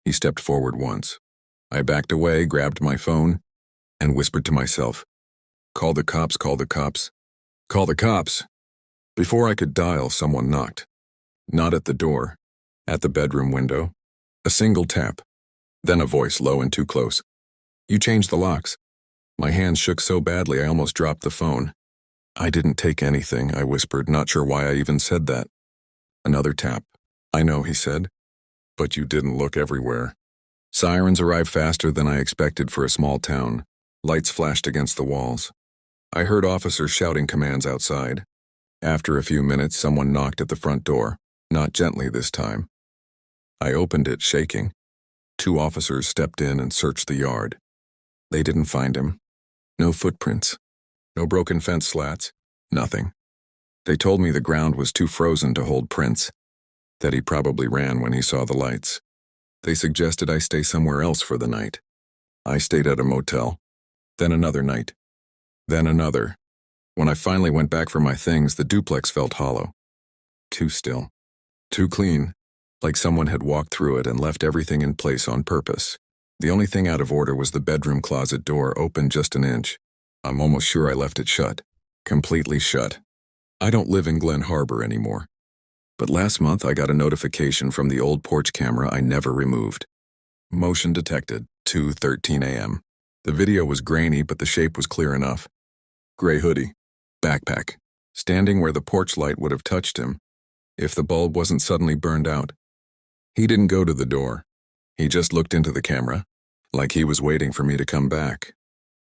He stepped forward once. I backed away, grabbed my phone, and whispered to myself, "Call the cops, call the cops, call the cops." Before I could dial, someone knocked. Not at the door, at the bedroom window. A single tap. Then a voice, low and too close. "You changed the locks." My hands shook so badly I almost dropped the phone. "I didn't take anything," I whispered, not sure why I even said that. Another tap. "I know," he said, "but you didn't look everywhere." Sirens arrived faster than I expected for a small town. Lights flashed against the walls. I heard officers shouting commands outside. After a few minutes, someone knocked at the front door, not gently this time. I opened it, shaking. 2 officers stepped in and searched the yard. They didn't find him. No footprints. No broken fence slats. Nothing. They told me the ground was too frozen to hold prints, that he probably ran when he saw the lights. They suggested I stay somewhere else for the night. I stayed at a motel. Then another night. Then another. When I finally went back for my things, the duplex felt hollow. Too still. Too clean. Like someone had walked through it and left everything in place on purpose. The only thing out of order was the bedroom closet door, open just an inch. I'm almost sure I left it shut. Completely shut. I don't live in Glen Harbor anymore. But last month I got a notification from the old porch camera I never removed. Motion detected, 2:13 a.m. The video was grainy, but the shape was clear enough. Gray hoodie. Backpack. Standing where the porch light would have touched him, if the bulb wasn't suddenly burned out. He didn't go to the door. He just looked into the camera, like he was waiting for me to come back.